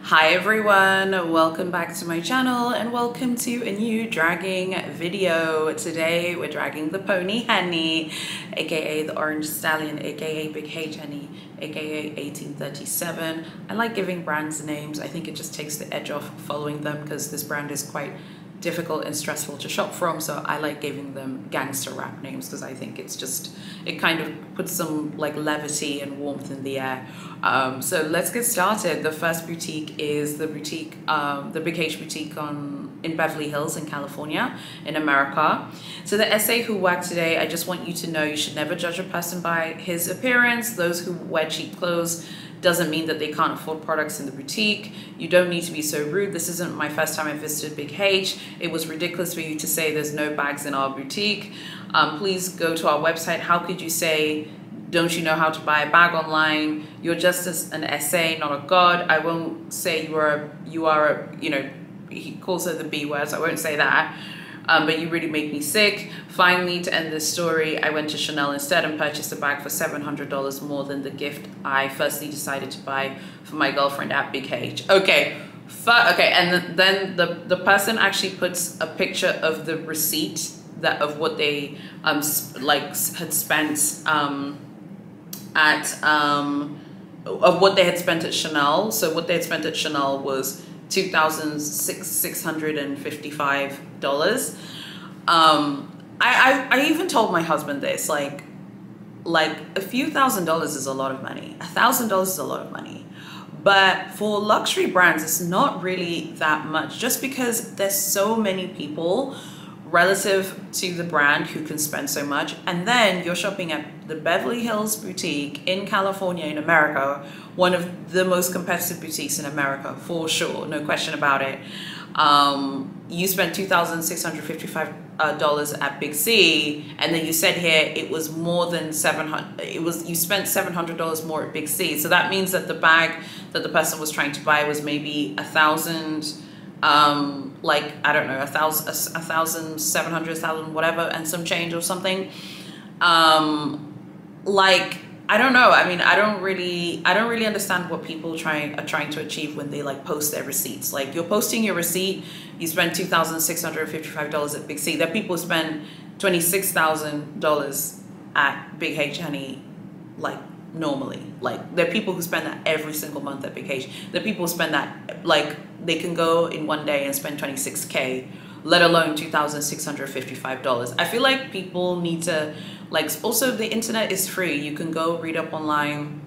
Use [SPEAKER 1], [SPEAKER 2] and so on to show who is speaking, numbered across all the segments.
[SPEAKER 1] Hi everyone, welcome back to my channel and welcome to a new dragging video. Today we're dragging the pony Henny, aka the orange stallion, aka Big H Henny, aka 1837. I like giving brands names. I think it just takes the edge off following them because this brand is quite difficult and stressful to shop from, so I like giving them gangster rap names because I think it kind of puts some like levity and warmth in the air. So let's get started. The first boutique is the boutique, the Big H boutique in Beverly Hills in California in America. So the essay who worked today, I just want you to know you should never judge a person by his appearance. Those who wear cheap clothes doesn't mean that they can't afford products in the boutique. You don't need to be so rude. This isn't my first time I visited Big H. It was ridiculous for you to say there's no bags in our boutique. Please go to our website. How could you say, don't you know how to buy a bag online? You're just an essay, not a god. I won't say you are a, you know, he calls her the B word, so I won't say that. But you really make me sick. Finally, to end this story, I went to Chanel instead and purchased a bag for $700 more than the gift I firstly decided to buy for my girlfriend at Big H. Okay, and then the person actually puts a picture of the receipt of what they had spent of what they had spent at Chanel. So what they had spent at Chanel was $2,655. I even told my husband this, like a few $1,000s is a lot of money. $1,000 is a lot of money. But for luxury brands, it's not really that much, just because there's so many people relative to the brand who can spend so much. And then you're shopping at the Beverly Hills boutique in California in America, one of the most competitive boutiques in America for sure, no question about it. You spent $2,655 at Big C, and then you said here it was more than you spent $700 more at Big C. So that means that the bag that the person was trying to buy was maybe $1,000, like, I don't know, 1,700, 1,000 whatever, and some change or something. Like, I don't know. I mean, I don't really understand what people are trying to achieve when they like post their receipts. Like, you're posting your receipt, you spend $2,655 at Big C. There are people who spend $26,000 at Big H Honey, like, normally. Like, there are people who spend that every single month at Big H. There are people who spend that, like, they can go in one day and spend 26K, let alone $2,655. I feel like people need to, like, also the internet is free. You can go read up online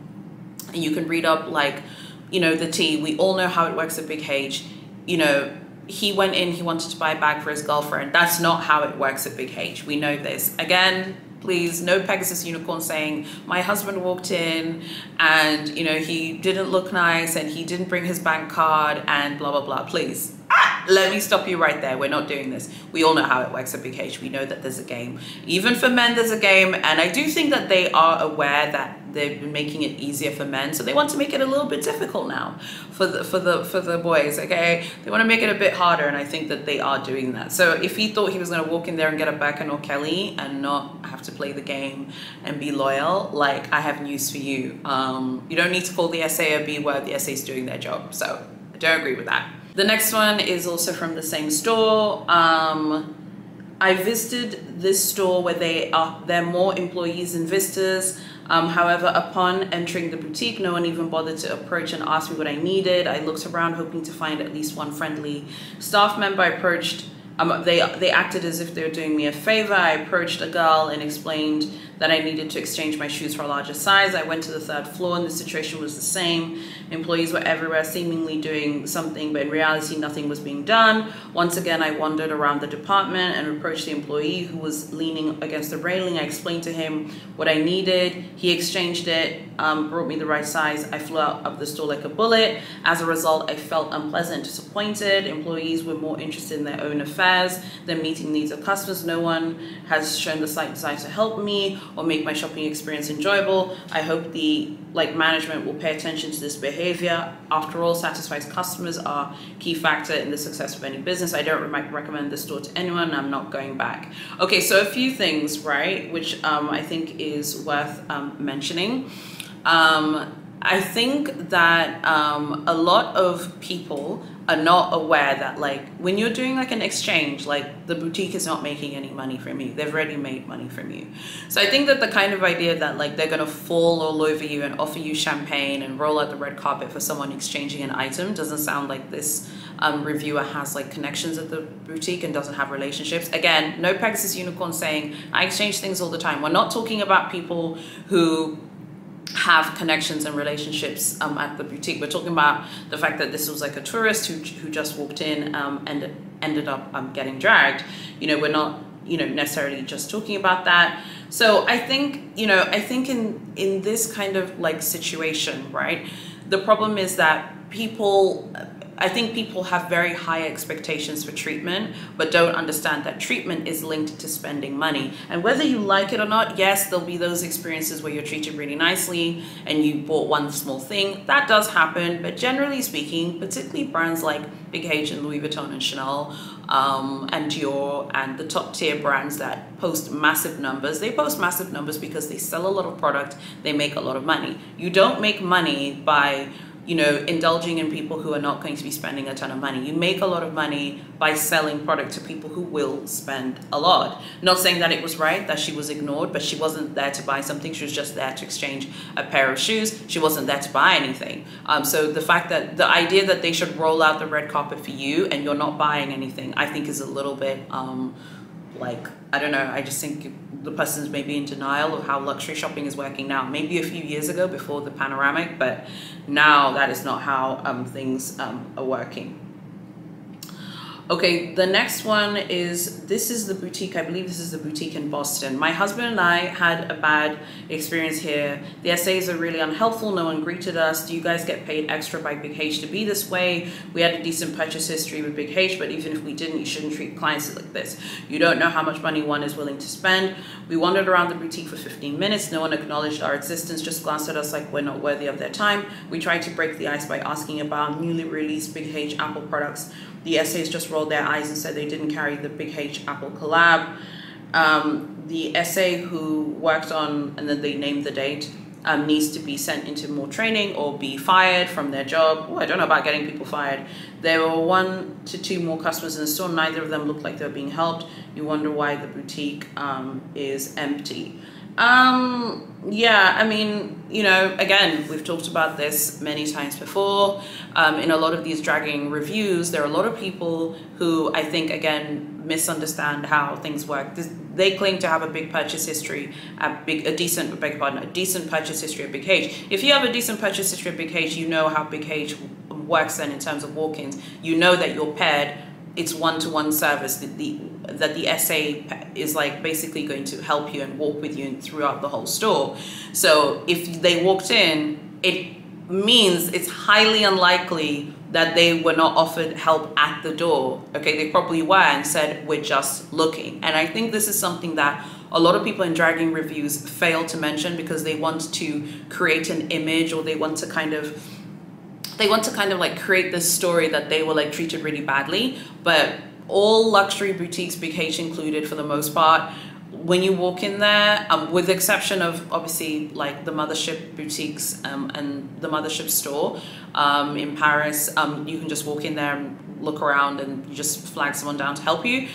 [SPEAKER 1] and you can read up, like, you know, the tea. We all know how it works at Big H. You know, he went in, he wanted to buy a bag for his girlfriend. That's not how it works at Big H. We know this. Again, please, no Pegasus unicorn saying my husband walked in and, you know, he didn't look nice and he didn't bring his bank card and blah, blah, blah. Please. Let me stop you right there. We're not doing this. We all know how it works at Big H. We know that there's a game. Even for men, there's a game. And I do think that they are aware that they've been making it easier for men. So they want to make it a little bit difficult now for the boys, okay? They want to make it a bit harder, and I think that they are doing that. So if he thought he was going to walk in there and get a Becca or Kelly and not have to play the game and be loyal, like, I have news for you. You don't need to call the essay a B word. The essay's doing their job. So I don't agree with that. The next one is also from the same store. I visited this store where there are more employees than visitors. However, upon entering the boutique, no one even bothered to approach and ask me what I needed. I looked around hoping to find at least one friendly staff member. I approached, they acted as if they were doing me a favor. I approached a girl and explained that I needed to exchange my shoes for a larger size. I went to the third floor and the situation was the same. Employees were everywhere seemingly doing something, but in reality nothing was being done. Once again, I wandered around the department and approached the employee who was leaning against the railing. I explained to him what I needed. He exchanged it, brought me the right size. I flew out of the store like a bullet. As a result, I felt unpleasant, disappointed. Employees were more interested in their own affairs than meeting needs of customers. No one has shown the slight desire to help me or make my shopping experience enjoyable. I hope the management will pay attention to this behavior. After all, satisfied customers are key factor in the success of any business. I don't recommend this store to anyone. I'm not going back. Okay, so a few things, right, which I think is worth mentioning. I think that a lot of people are not aware that, like, when you're doing like an exchange, like, the boutique is not making any money from you. They've already made money from you. So I think that the kind of idea that, like, they're gonna fall all over you and offer you champagne and roll out the red carpet for someone exchanging an item doesn't sound like this reviewer has like connections at the boutique and doesn't have relationships. Again, no Pegasus Unicorn saying I exchange things all the time. We're not talking about people who have connections and relationships at the boutique. We're talking about the fact that this was like a tourist who just walked in and ended up getting dragged. You know, we're not, you know, necessarily just talking about that. So I think, you know, I think in this kind of like situation, right, the problem is that I think people have very high expectations for treatment, but don't understand that treatment is linked to spending money. And whether you like it or not, yes, there'll be those experiences where you're treated really nicely and you bought one small thing. That does happen, but generally speaking, particularly brands like Big H and Louis Vuitton and Chanel and Dior and the top tier brands that post massive numbers, they post massive numbers because they sell a lot of product, they make a lot of money. You don't make money by, you know, indulging in people who are not going to be spending a ton of money. You make a lot of money by selling product to people who will spend a lot. Not saying that it was right that she was ignored, but she wasn't there to buy something. She was just there to exchange a pair of shoes. She wasn't there to buy anything. So the fact that the idea that they should roll out the red carpet for you and you're not buying anything, I think is a little bit like, I don't know, I just think the person's maybe in denial of how luxury shopping is working now. Maybe a few years ago before the panoramic, but now that is not how things are working. Okay, the next one is, this is the boutique, I believe this is the boutique in Boston. My husband and I had a bad experience here. The SAs are really unhelpful, no one greeted us. Do you guys get paid extra by Big H to be this way? We had a decent purchase history with Big H, but even if we didn't, you shouldn't treat clients like this. You don't know how much money one is willing to spend. We wandered around the boutique for 15 minutes. No one acknowledged our existence, just glanced at us like we're not worthy of their time. We tried to break the ice by asking about newly released Big H Apple products. The SAs just rolled their eyes and said they didn't carry the Big H Apple collab. The SA who worked on, and then they named the date, needs to be sent into more training or be fired from their job. Oh, I don't know about getting people fired. There were 1 to 2 more customers in the store. Neither of them looked like they were being helped. You wonder why the boutique is empty. Yeah, I mean, you know, again, we've talked about this many times before. In a lot of these dragging reviews, there are a lot of people who I think, again, misunderstand how things work. They claim to have a big purchase history at a decent purchase history at Big H. If you have a decent purchase history at Big H, you know how Big H works then in terms of walk-ins. You know that you're paired. It's one-to-one service that the SA is like basically going to help you and walk with you throughout the whole store. So if they walked in, it means it's highly unlikely that they were not offered help at the door. Okay, they probably were and said, we're just looking. And I think this is something that a lot of people in dragging reviews fail to mention because they want to create an image, or they want to kind of like create this story that they were like treated really badly. But all luxury boutiques, Big H included for the most part, when you walk in there, with the exception of obviously like the Mothership boutiques and the Mothership store in Paris, you can just walk in there and look around and you just flag someone down to help you.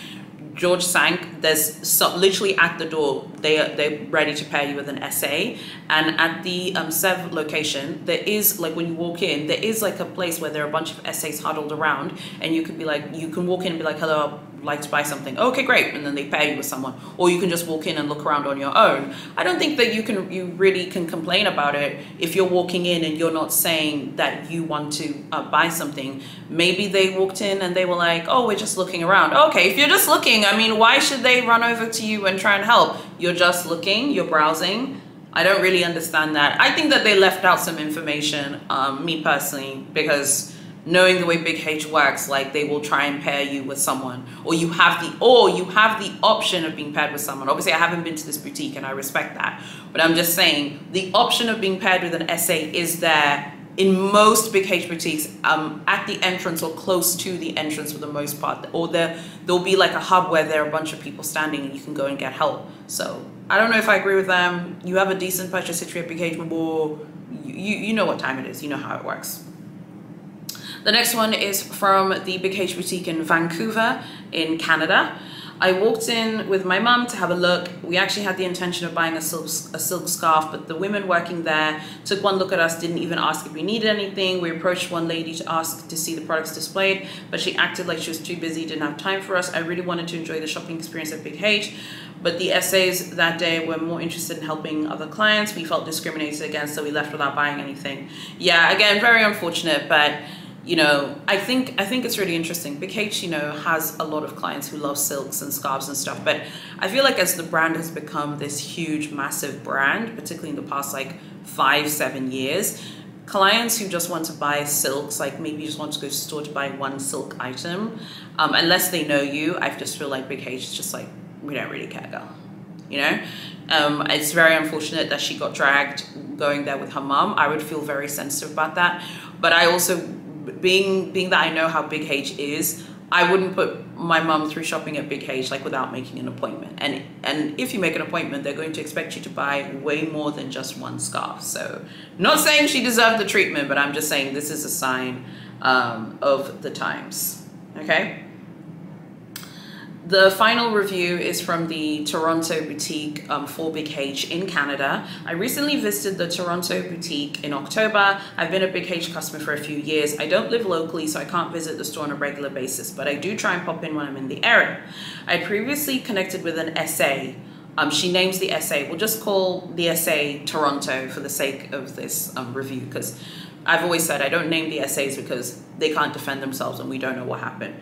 [SPEAKER 1] George Sank, there's literally at the door, they're ready to pair you with an SA. And at the Sev location, there is, like, when you walk in, there is like a place where there are a bunch of SAs huddled around, and you could be like, you can walk in and be like, hello, I'd like to buy something. Okay, great. And then they pair you with someone. Or you can just walk in and look around on your own. I don't think that you really can complain about it if you're walking in and you're not saying that you want to buy something. Maybe they walked in and they were like, oh, we're just looking around. Okay, if you're just looking, I mean, why should they run over to you and try and help? You're just looking, you're browsing. I don't really understand that. I think that they left out some information, me personally, because knowing the way Big H works, like, they will try and pair you with someone, or you have the option of being paired with someone. Obviously, I haven't been to this boutique and I respect that, but I'm just saying the option of being paired with an SA is there in most Big H boutiques, at the entrance or close to the entrance for the most part, or there'll be like a hub where there are a bunch of people standing and you can go and get help. So I don't know if I agree with them. You have a decent purchase history at Big H before, you know what time it is. You know how it works. The next one is from the Big H Boutique in Vancouver in Canada. I walked in with my mum to have a look. We actually had the intention of buying a silk scarf, but the women working there took one look at us, didn't even ask if we needed anything. We approached one lady to ask to see the products displayed, but she acted like she was too busy, didn't have time for us. I really wanted to enjoy the shopping experience at Big H, but the SAs that day were more interested in helping other clients. We felt discriminated against, so we left without buying anything. Yeah, again, very unfortunate, but you know, I think it's really interesting. Big H, you know, has a lot of clients who love silks and scarves and stuff, but I feel like as the brand has become this huge, massive brand, particularly in the past like 5-7 years, clients who just want to buy silks, like maybe just want to go to the store to buy one silk item, unless they know you, I just feel like Big H is just like, we don't really care, girl. You know, it's very unfortunate that she got dragged going there with her mom. I would feel very sensitive about that, but I also, being that I know how Big H is, I wouldn't put my mum through shopping at Big H like without making an appointment. And if you make an appointment, they're going to expect you to buy way more than just one scarf. So not saying she deserved the treatment, but I'm just saying this is a sign of the times. Okay. The final review is from the Toronto boutique for Big H in Canada. I recently visited the Toronto boutique in October. I've been a Big H customer for a few years. I don't live locally, so I can't visit the store on a regular basis, but I do try and pop in when I'm in the area. I previously connected with an SA. She names the SA. We'll just call the SA Toronto for the sake of this review, because I've always said I don't name the SAs because they can't defend themselves and we don't know what happened.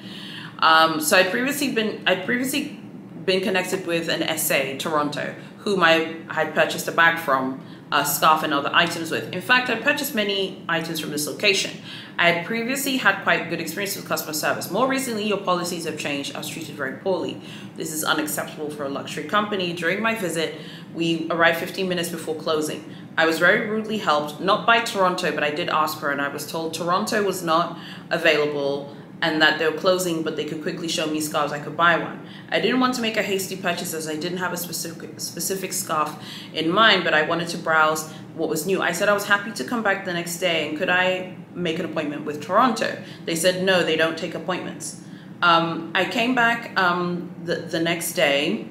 [SPEAKER 1] So I'd previously been connected with an SA, Toronto, whom I had purchased a bag from, a scarf and other items with. In fact, I purchased many items from this location. I had previously had quite good experience with customer service. More recently, your policies have changed. I was treated very poorly. This is unacceptable for a luxury company. During my visit, we arrived 15 minutes before closing. I was very rudely helped, not by Toronto, but I did ask her, and I was told Toronto was not available and that they were closing, but they could quickly show me scarves I could buy one. I didn't want to make a hasty purchase as I didn't have a specific scarf in mind, but I wanted to browse what was new. I said I was happy to come back the next day, and could I make an appointment with Toronto? They said no, they don't take appointments. I came back the next day.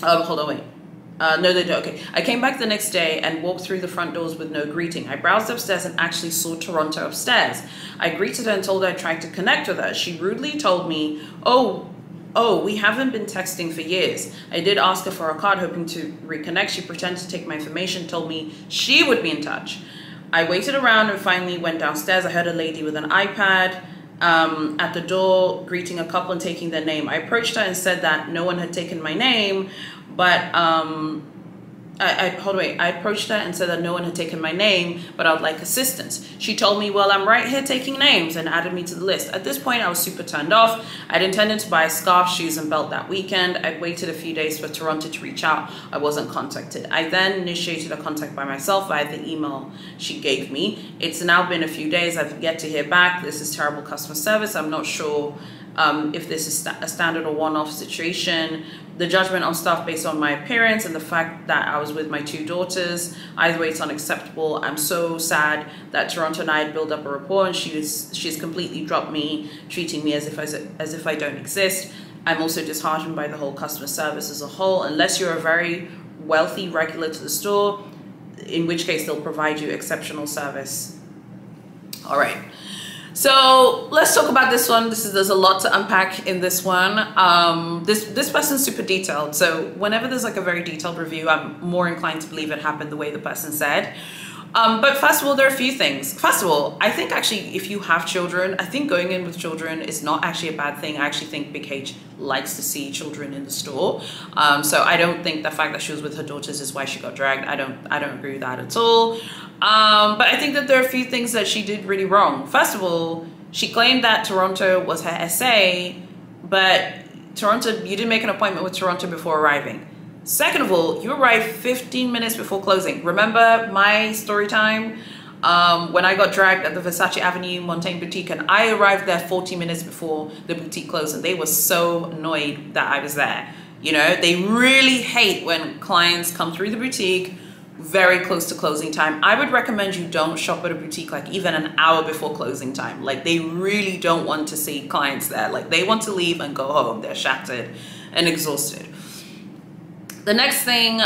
[SPEAKER 1] Hold on, wait. No, they don't. Okay. I came back the next day and walked through the front doors with no greeting. I browsed upstairs and actually saw Toronto upstairs. I greeted her and told her I tried to connect with her. She rudely told me, oh, we haven't been texting for years. I did ask her for a card, hoping to reconnect. She pretended to take my information, told me she would be in touch. I waited around and finally went downstairs. I heard a lady with an iPad at the door greeting a couple and taking their name. I approached her and said that no one had taken my name, but I approached her and said that no one had taken my name, but I would like assistance. She told me, well, I'm right here taking names, and added me to the list. At this point, I was super turned off. I'd intended to buy a scarf, shoes, and belt that weekend. I'd waited a few days for Toronto to reach out. I wasn't contacted. I then initiated a contact by myself via the email she gave me. It's now been a few days. I've yet to hear back. This is terrible customer service. I'm not sure if this is a standard or one-off situation. The judgment on staff based on my appearance and the fact that I was with my 2 daughters, either way, it's unacceptable. I'm so sad that Toronto and I had built up a rapport, and she's completely dropped me, treating me as if I don't exist. I'm also disheartened by the whole customer service as a whole. Unless you're a very wealthy regular to the store, in which case they'll provide you exceptional service. All right. So let's talk about this one. There's a lot to unpack in this one. This person's super detailed. So whenever there's like a very detailed review, I'm more inclined to believe it happened the way the person said. But first of all, there are a few things. First of all, I think actually if you have children, I think going in with children is not actually a bad thing. I actually think Big H likes to see children in the store. So I don't think the fact that she was with her daughters is why she got dragged. I don't agree with that at all. But I think that there are a few things that she did really wrong. First of all, she claimed that Toronto was her SA, but Toronto, you didn't make an appointment with Toronto before arriving. Second of all, you arrived 15 minutes before closing. Remember my story time when I got dragged at the Versace Avenue Montaigne Boutique, and I arrived there 40 minutes before the boutique closed, and they were so annoyed that I was there. You know, they really hate when clients come through the boutique, very close to closing time. I would recommend you don't shop at a boutique like even an hour before closing time. Like they really don't want to see clients there. Like they want to leave and go home. They're shattered and exhausted. The next thing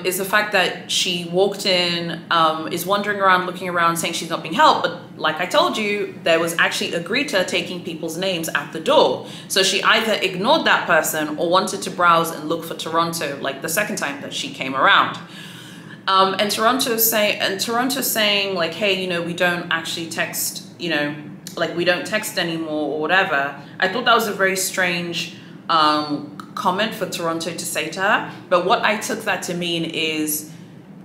[SPEAKER 1] is the fact that she walked in, is wandering around, looking around, saying she's not being helped. But like I told you, there was actually a greeter taking people's names at the door. So she either ignored that person or wanted to browse and look for Toronto, like the second time that she came around. And Toronto's saying like, hey, you know, we don't actually text, you know, like we don't text anymore or whatever. I thought that was a very strange comment for Toronto to say to her, but what I took that to mean is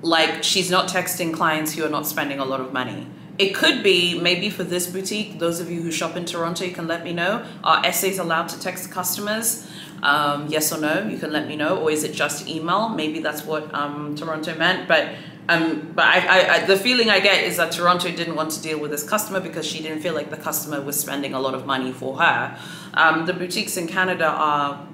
[SPEAKER 1] like she's not texting clients who are not spending a lot of money. It could be maybe for this boutique. Those of you who shop in Toronto, you can let me know. Are essays allowed to text customers? Yes or no? You can let me know. Or is it just email? Maybe that's what Toronto meant. But the feeling I get is that Toronto didn't want to deal with this customer because she didn't feel like the customer was spending a lot of money for her. The boutiques in Canada are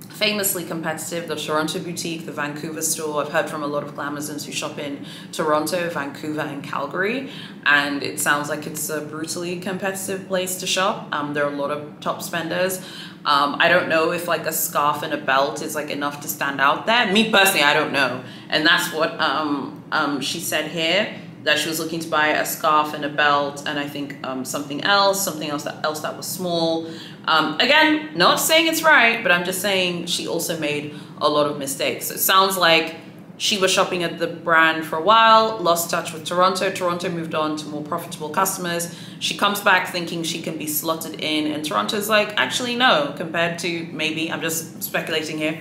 [SPEAKER 1] famously competitive. The Toronto boutique, the Vancouver store. I've heard from a lot of Glamazons who shop in Toronto, Vancouver, and Calgary, and it sounds like it's a brutally competitive place to shop. There are a lot of top spenders. I don't know if like a scarf and a belt is like enough to stand out there. Me personally, I don't know, and that's what she said here, that she was looking to buy a scarf and a belt, and I think something else that was small. Again, not saying it's right, but I'm just saying she also made a lot of mistakes. It sounds like she was shopping at the brand for a while, lost touch with Toronto. Toronto moved on to more profitable customers. She comes back thinking she can be slotted in, and Toronto's like, actually no, compared to maybe, I'm just speculating here,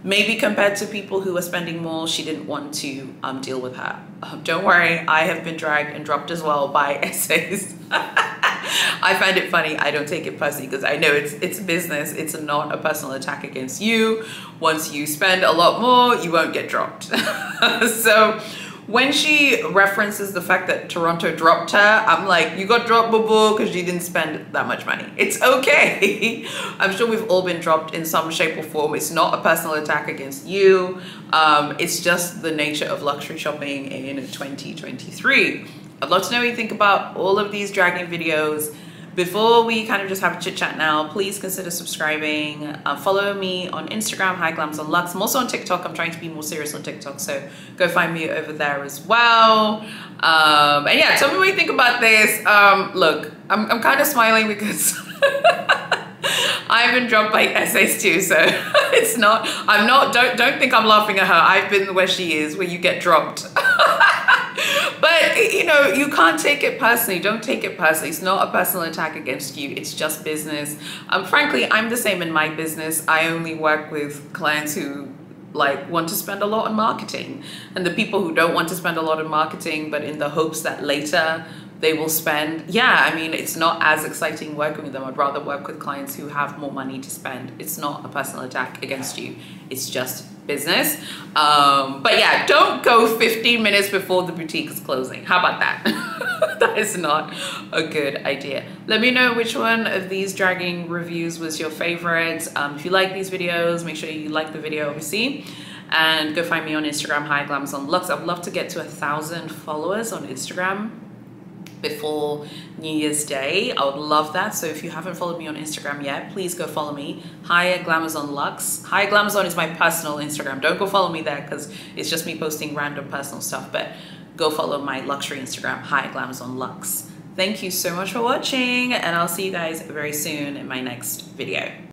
[SPEAKER 1] maybe compared to people who are spending more, she didn't want to deal with her. Don't worry, I have been dragged and dropped as well by essays. I find it funny. I don't take it personally because I know it's business. It's not a personal attack against you. Once you spend a lot more, you won't get dropped. So when she references the fact that Toronto dropped her, I'm like, you got dropped, boo-boo, because you didn't spend that much money. It's okay. I'm sure we've all been dropped in some shape or form. It's not a personal attack against you. It's just the nature of luxury shopping in 2023. I'd love to know what you think about all of these dragging videos. Before we kind of just have a chit chat now, please consider subscribing. Follow me on Instagram, Haya Glams on Lux. I'm also on TikTok. I'm trying to be more serious on TikTok, so go find me over there as well. And yeah, tell me what you think about this. Look, I'm kind of smiling because I've been dropped by essays too, so it's not, don't think I'm laughing at her. I've been where she is, where you get dropped. But, you know, you can't take it personally. Don't take it personally. It's not a personal attack against you. It's just business. Frankly, I'm the same in my business. I only work with clients who like want to spend a lot on marketing. And the people who don't want to spend a lot on marketing, but in the hopes that later they will spend, yeah, I mean, it's not as exciting working with them. I'd rather work with clients who have more money to spend. It's not a personal attack against you. It's just business. But yeah, don't go 15 minutes before the boutique is closing. How about that? That is not a good idea. Let me know which one of these dragging reviews was your favorite. If you like these videos, make sure you like the video, obviously. And go find me on Instagram, Haya Glams on Lux. I'd love to get to 1,000 followers on Instagram before New Year's Day. I would love that. So if you haven't followed me on Instagram yet, please go follow me. Haya Glamazon Lux. Haya Glamazon is my personal Instagram. Don't go follow me there because it's just me posting random personal stuff, but go follow my luxury Instagram, Haya Glamazon Lux. Thank you so much for watching, and I'll see you guys very soon in my next video.